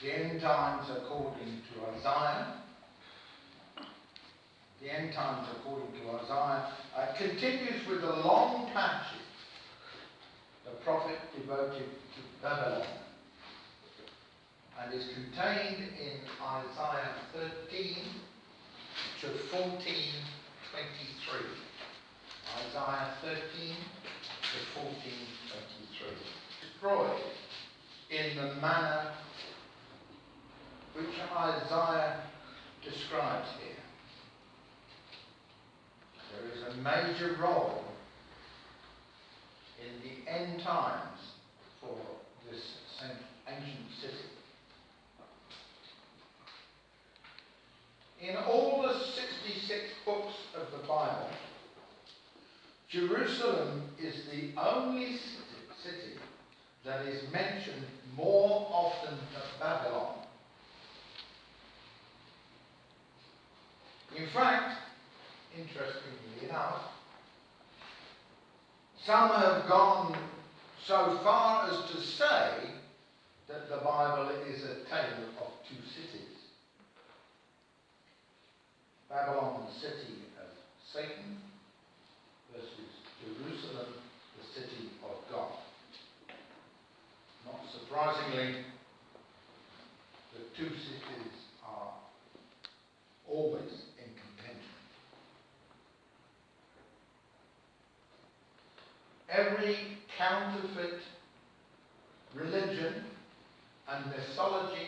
The end times according to Isaiah. The end times according to Isaiah continues with a long passage the prophet devoted to Babylon, and is contained in Isaiah 13 to 14:23. Isaiah 13 to 14:23. Destroyed in the manner which Isaiah describes here. There is a major role in the end times for this ancient city. In all the 66 books of the Bible, Jerusalem is the only city that is mentioned more often than Babylon. In fact, interestingly enough, some have gone so far as to say that the Bible is a tale of two cities. Babylon, the city of Satan, versus Jerusalem, the city of God. Not surprisingly, the two cities are always in contention. Every counterfeit religion and mythology,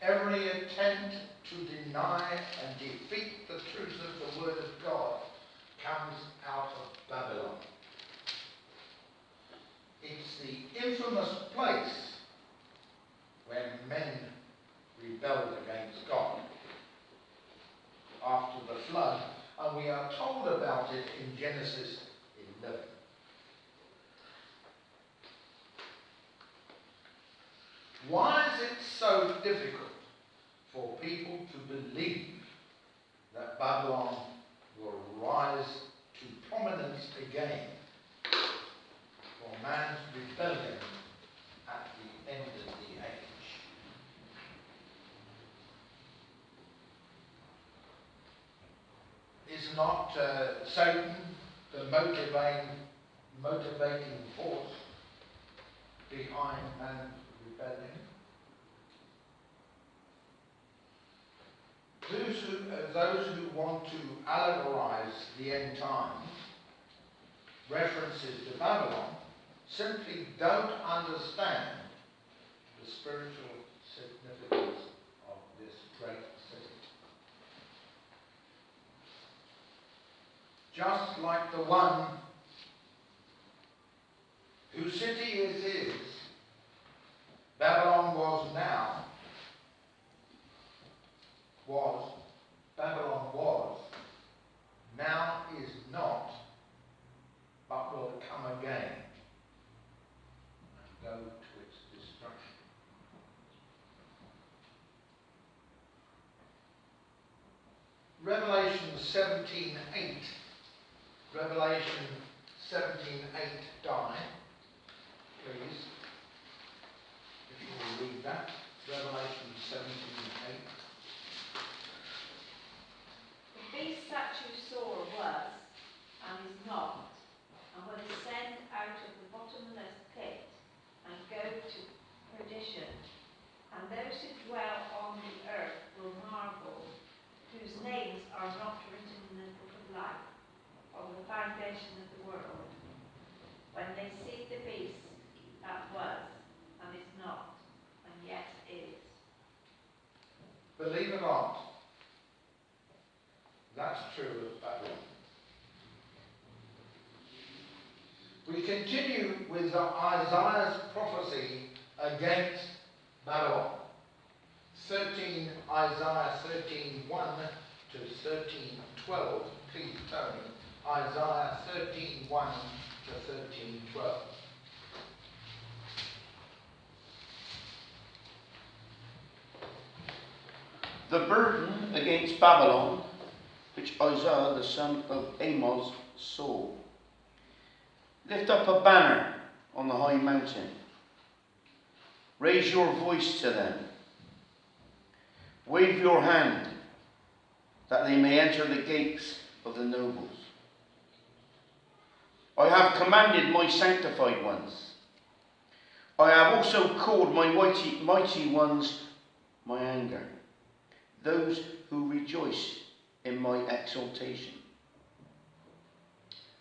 every attempt to deny and defeat the truth of the Word of God comes out of Babylon. It's the infamous place when men rebelled against God after the flood, and we are told about it in Genesis 11. Why is it so difficult for people to believe that Babylon will rise to prominence again for man's rebellion at the end of the age? Is not Satan the motivating force behind man's rebellion? Those who want to allegorize the end times, references to Babylon, simply don't understand the spiritual significance of this great city. Just like the one whose city it is, Babylon was, now is not, but will come again and go to its destruction. Revelation 17:8. Revelation 17:8, Di, please. If you will read that. Revelation 17:8. The beast that you saw was, and is not, and will descend out of the bottomless pit, and go to perdition. And those who dwell on the earth will marvel, whose names are not written in the book of life, from the foundation of the world, when they see the beast that was, and is not, and yet is. Believe it or not, that's true of Babylon. We continue with Isaiah's prophecy against Babylon. Isaiah 13:1 to 13:12. Please, Tony. Isaiah 13:1 to 13:12. The burden against Babylon, which Isaiah the son of Amos saw. Lift up a banner on the high mountain. Raise your voice to them. Wave your hand, that they may enter the gates of the nobles. I have commanded my sanctified ones. I have also called my mighty ones my anger, those who rejoice in my exaltation.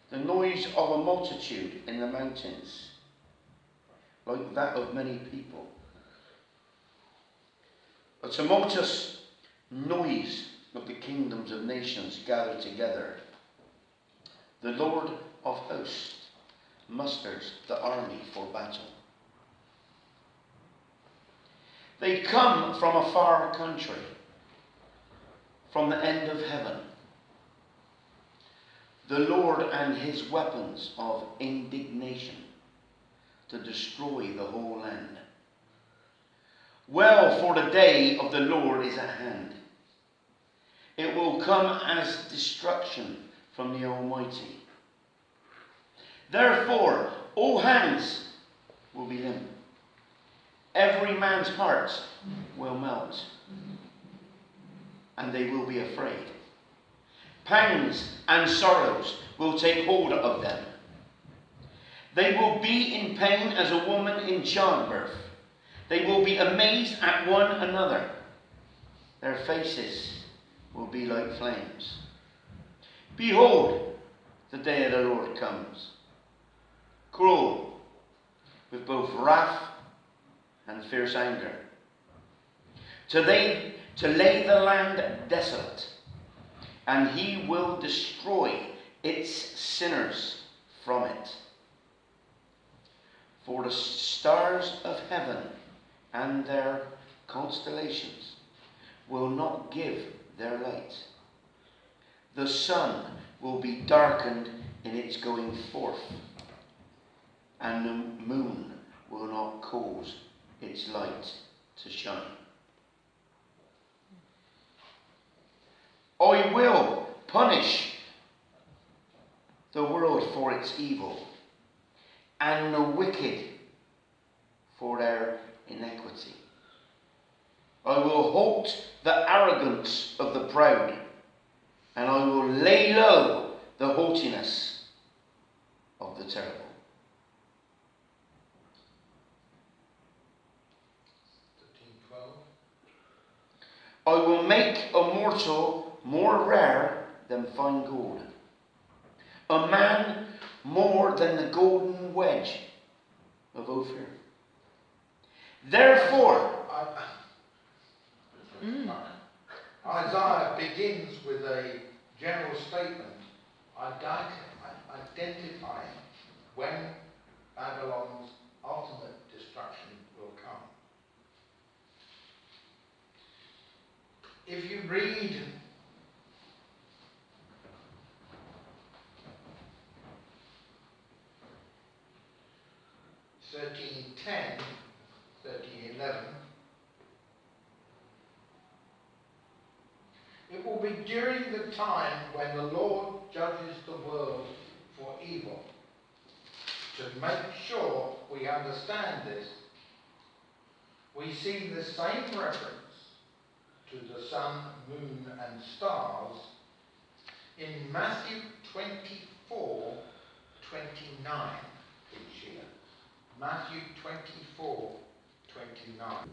The noise of a multitude in the mountains, like that of many people. A tumultuous noise of the kingdoms of nations gathered together. The Lord of hosts musters the army for battle. They come from a far country, from the end of heaven. The Lord and his weapons of indignation to destroy the whole land. Well, for the day of the Lord is at hand. It will come as destruction from the Almighty. Therefore, all hands will be limp. Every man's heart will melt, and they will be afraid. Pangs and sorrows will take hold of them. They will be in pain as a woman in childbirth. They will be amazed at one another. Their faces will be like flames. Behold, the day of the Lord comes, cruel, with both wrath and fierce anger, to lay the land desolate, and he will destroy its sinners from it. For the stars of heaven and their constellations will not give their light. The sun will be darkened in its going forth, and the moon will not cause its light to shine. I will punish the world for its evil, and the wicked for their iniquity. I will halt the arrogance of the proud, and I will lay low the haughtiness of the terrible. I will make a mortal more rare than fine gold, a man more than the golden wedge of Ophir. Therefore, Isaiah begins with a general statement identifying when Babylon's ultimate destruction will come. If you read (13:10, 13:11), it will be during the time when the Lord judges the world for evil. To make sure we understand this, we see the same reference to the sun, moon and stars in Matthew 24:29. Each year. Matthew 24:29.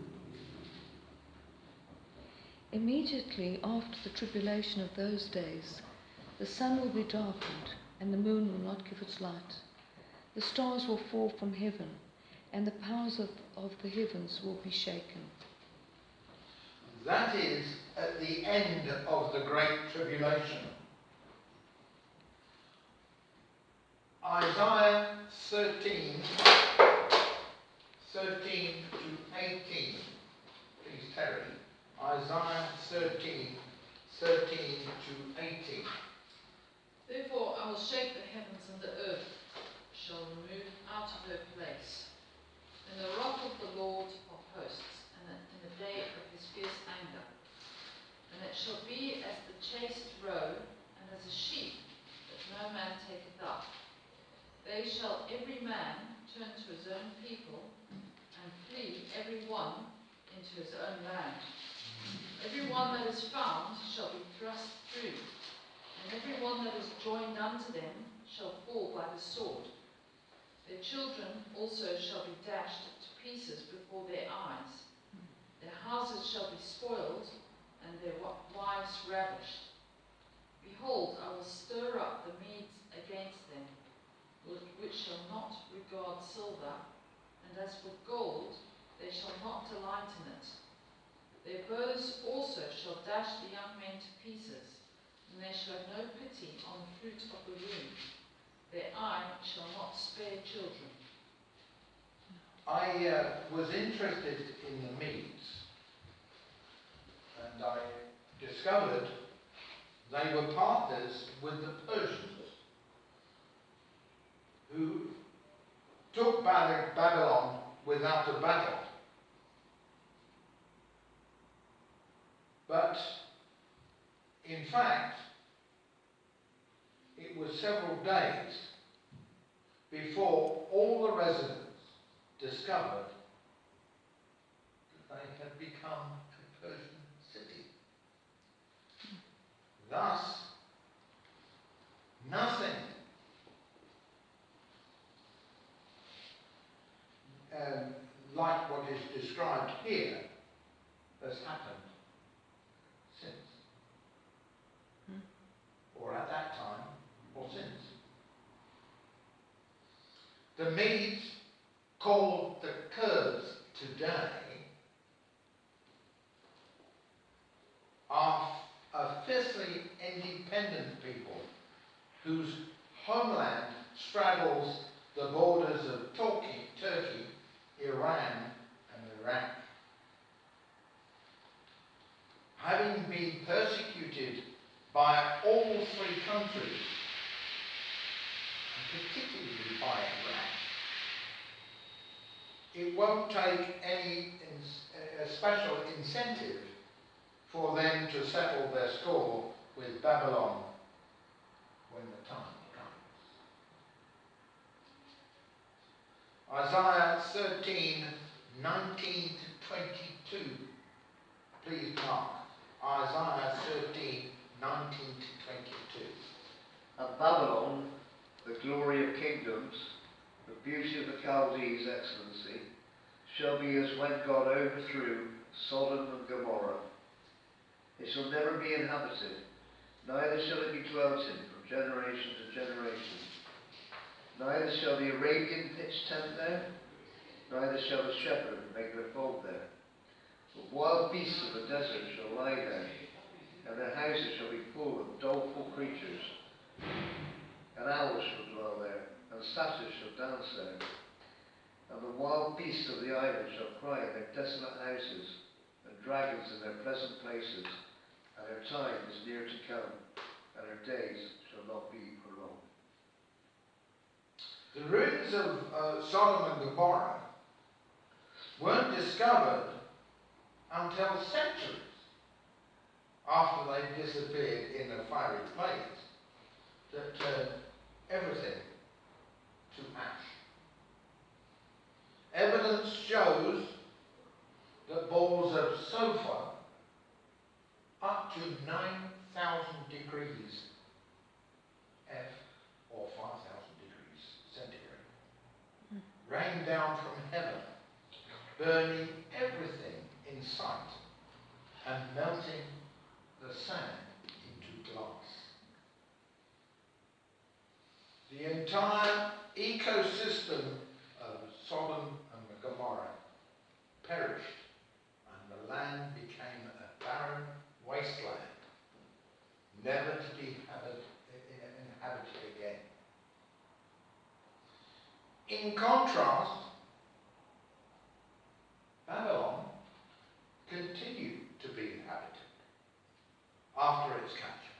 Immediately after the tribulation of those days, the sun will be darkened, and the moon will not give its light. The stars will fall from heaven, and the powers of the heavens will be shaken. That is at the end of the Great Tribulation. Isaiah 13:18. Please, Terry. Isaiah 13:18. Therefore I will shake the heavens, and the earth shall remove out of her place, in the wrath of the Lord of hosts, and in the day of his fierce anger. And it shall be as the chaste roe, and as a sheep that no man taketh up. They shall every man turn to his own people, and flee every every one into his own land. Every one that is found shall be thrust through, and every one that is joined unto them shall fall by the sword. Their children also shall be dashed to pieces before their eyes. Their houses shall be spoiled, and their wives ravished. Behold, I will stir up the Medes against them, which shall not regard silver, and as for gold, they shall not delight in it. Their bows also shall dash the young men to pieces, and they shall have no pity on the fruit of the womb. Their eye shall not spare children. I was interested in the Medes, and I discovered they were partners with the Persians, who took Babylon without a battle. But, in fact, it was several days before all the residents discovered that they had become a Persian city. Thus, nothing like what is described here has happened since. Or at that time, or since. The Medes, called the Kurds today, are a fiercely independent people whose homeland straddles the borders of Turkey, Iran, and Iraq. Having been persecuted by all three countries, and particularly by Iraq, it won't take any special incentive for them to settle their score with Babylon when the time comes. Isaiah 13, 19 to 22. Please mark. Isaiah 13, 19 to 22. And Babylon, the glory of kingdoms, the beauty of the Chaldees' excellency, shall be as when God overthrew Sodom and Gomorrah. It shall never be inhabited, neither shall it be dwelt in from generation to generation. Neither shall the Arabian pitch tent there, neither shall the shepherd make their fold there. But wild beasts of the desert shall lie there, and their houses shall be full of doleful creatures. And owls shall dwell there, and satyrs shall dance there. And the wild beasts of the island shall cry in their desolate houses, and dragons in their pleasant places. And her time is near to come, and her days shall not be prolonged. The ruins of Sodom and Gomorrah weren't discovered until centuries after they disappeared in the fiery blaze that turned everything to ash. Evidence shows that balls of sulfur up to 9,000 degrees F or 5,000 degrees centigrade rained down from heaven, burning everything in sight and melting the sand into glass. The entire ecosystem of Sodom and Gomorrah perished, and the land became a barren wasteland, never to be inhabited again. In contrast, Babylon continued to be inhabited after its capture,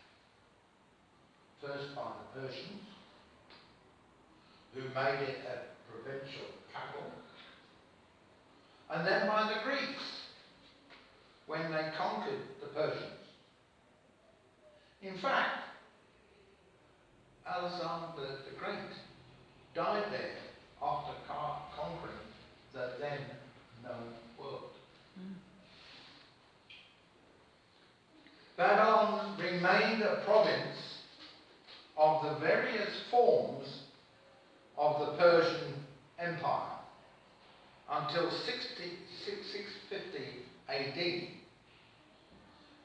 first by the Persians, who made it a provincial capital, and then by the Greeks, when they conquered the Persians. In fact, Alexander the Great died there after conquering the then known world. Babylon remained a province of the various forms of the Persian Empire until 650 AD,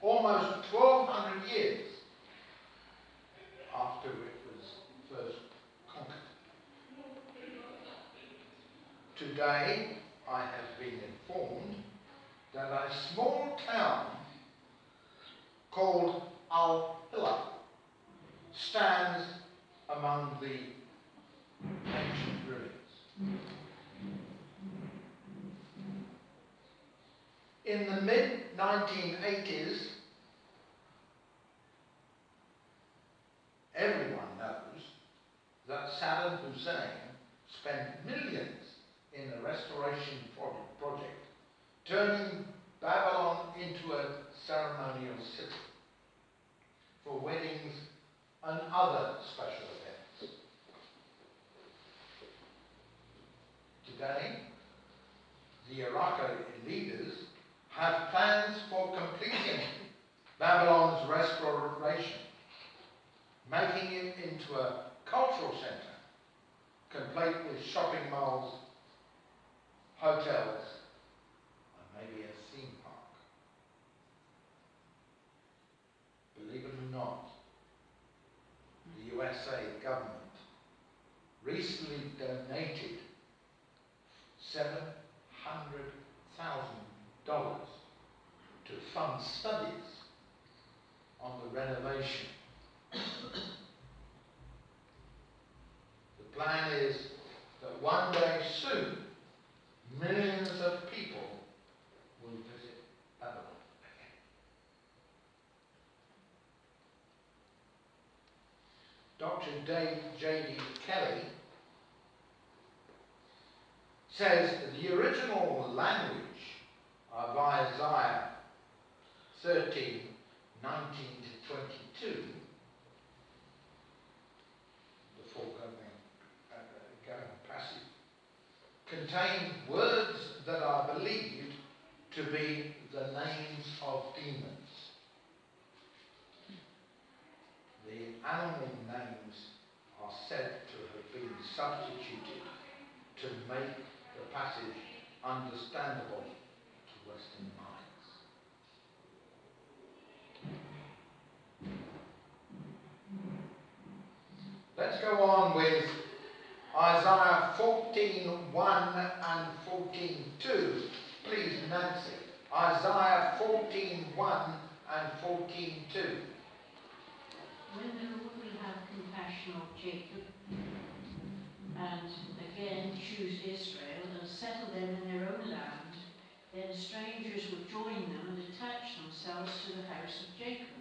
almost 1200 years after it was first conquered. Today, I have been informed that a small town called Al-Hilla stands among the ancient ruins. In the mid-1980s, everyone knows that Saddam Hussein spent millions in the restoration project, turning Babylon into a ceremonial city for weddings and other special events. Today, the Iraqi leaders have plans for completing Babylon's restoration, making it into a cultural centre, complete with shopping malls, hotels, and maybe a theme park. Believe it or not, the USA government recently donated $700,000 to fund studies on the renovation. The plan is that one day soon, millions of people will visit Babylon again. Dr. J.D. Kelly says the original language of Isaiah 13, 19 to 22, the foregoing passage, contain words that are believed to be the names of demons. The animal names are said to have been substituted to make the passage understandable to Western minds. Let's go on with Isaiah 14:1 and 14:2. Please, Nancy. Isaiah 14:1 and 14:2. When the Lord will have compassion on Jacob, and again choose Israel, and settle them in their own land, then strangers will join them and attach themselves to the house of Jacob.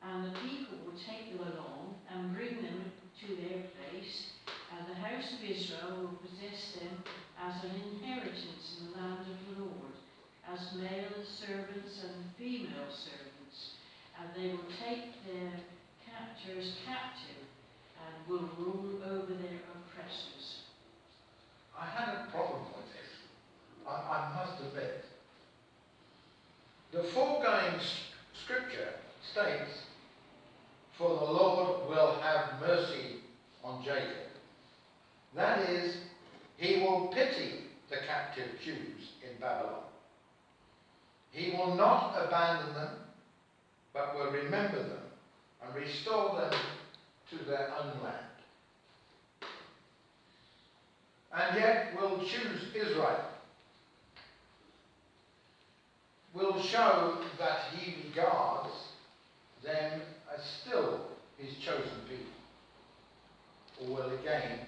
And the people will take them along and bring them to their place, and the house of Israel will possess them as an inheritance in the land of the Lord, as male servants and female servants, and they will take their captors captive and will rule over their oppressors. I had a problem with this, I must admit. The foregoing scripture states, "For the Lord will have mercy on Jacob." That is, he will pity the captive Jews in Babylon. He will not abandon them, but will remember them and restore them to their own land. And yet will choose Israel. Will show that he regards them as still his chosen people. Or will again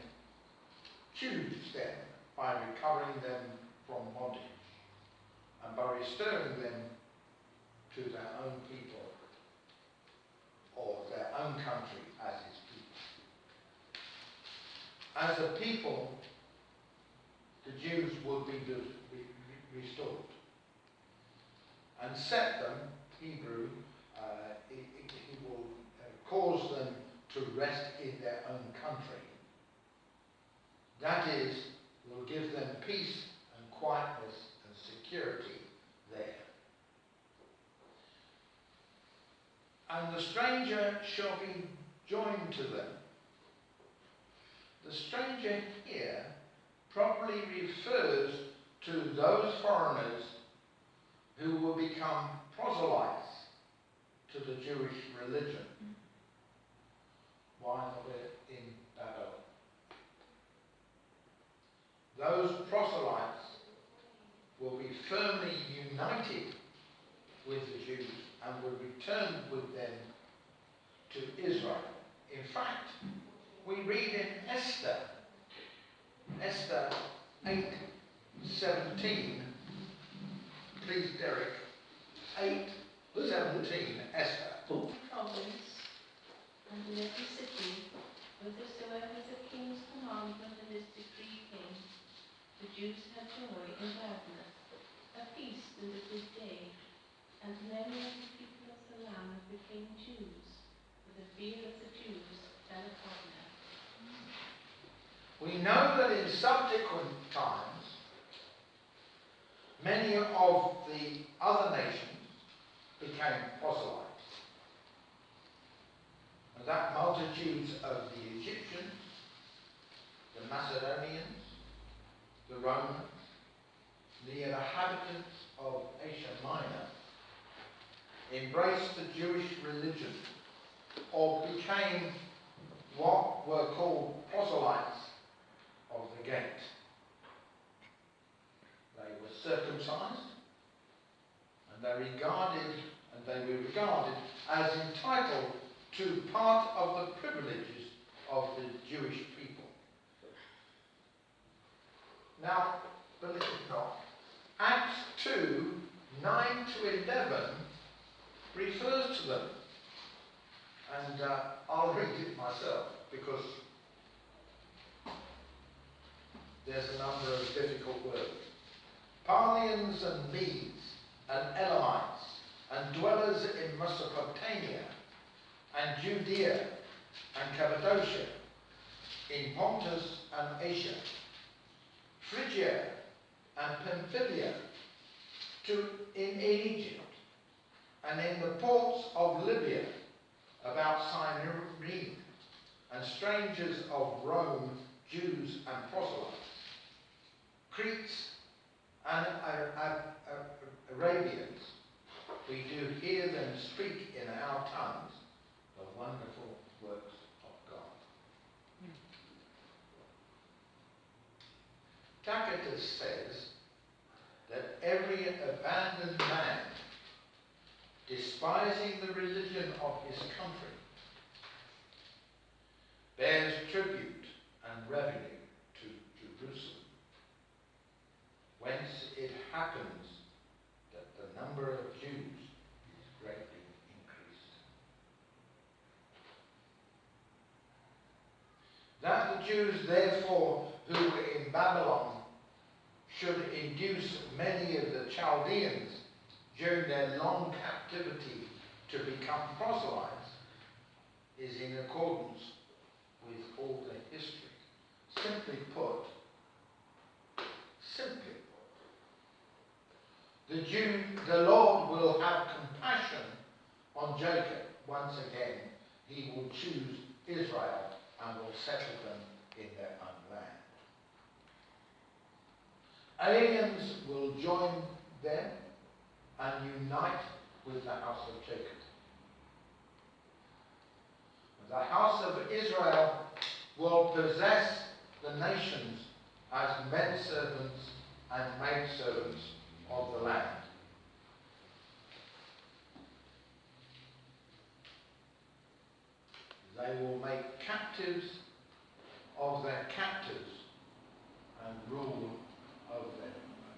choose them by recovering them from bondage and by restoring them to their own people or their own country as his people. As a people, the Jews will be restored and set them, Hebrew, he will cause them to rest in their own country. That is, will give them peace and quietness and security there. and the stranger shall be joined to them. The stranger here probably refers to those foreigners who will become proselytes to the Jewish religion while they're in Babylon. Those proselytes will be firmly united with the Jews and will return with them to Israel. In fact, we read in Esther 8:17. Please, Derek. 8:17, Esther. Province and in every city, whithersoever the king's commandment and his decree came, the Jews had joy and gladness, a feast and a good day, and many of the people of the land became Jews, for the fear of the Jews fell upon them. We know that in subsequent times, many of the other nations became proselytes. And that multitudes of the Egyptians, the Macedonians, the Romans, the inhabitants of Asia Minor embraced the Jewish religion or became what were called proselytes of the gate. They were circumcised and they were regarded as entitled to part of the privileges of the Jewish people. Now, believe it or not, Acts 2:9-11 refers to them. And I'll read it myself because there's a number of difficult words. Parthians and Medes and Elamites and dwellers in Mesopotamia and Judea and Cappadocia, in Pontus and Asia, Phrygia and Pamphylia, in Egypt, and in the ports of Libya, about Cyrene, and strangers of Rome, Jews and proselytes, Cretes and Arabians, we do hear them speak in our tongues the wonderful works of God. Tacitus says that every abandoned man, despising the religion of his country, bears tribute and revenue to Jerusalem, whence it happens that the number of Jews is greatly increased. That the Jews, therefore, who were in Babylon should induce many of the Chaldeans during their long captivity to become proselytes is in accordance with all the history. Simply put, the Lord will have compassion on Jacob once again. He will choose Israel and will settle them in their own land. Aliens will join them and unite with the house of Jacob. The house of Israel will possess the nations as menservants and maidservants of the land. They will make captives of their captives and rule over their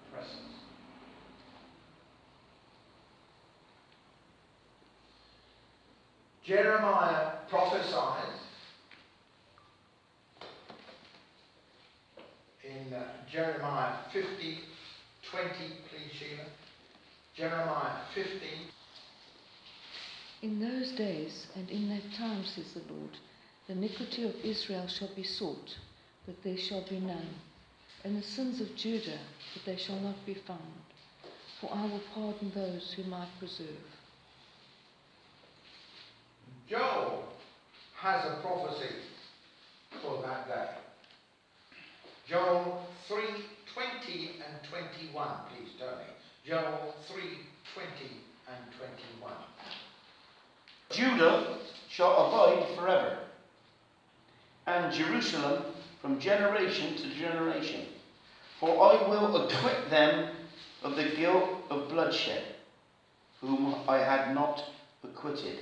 oppressors. Jeremiah prophesies in Jeremiah 50:20, please, Sheila. Jeremiah 50. In those days and in that time, says the Lord, the iniquity of Israel shall be sought, but there shall be none, and the sins of Judah, but they shall not be found. For I will pardon those whom I preserve. has a prophecy for that day. Joel 3:20 and 21, please, Tony. Joel 3:20 and 21. Judah shall abide forever, and Jerusalem from generation to generation. For I will acquit them of the guilt of bloodshed, whom I had not acquitted.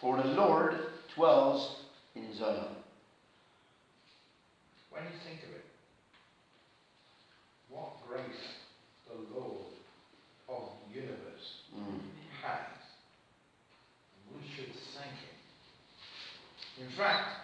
For the Lord dwells in Zion. When you think of it, what grace the Lord of the universe has. We should thank him. In fact,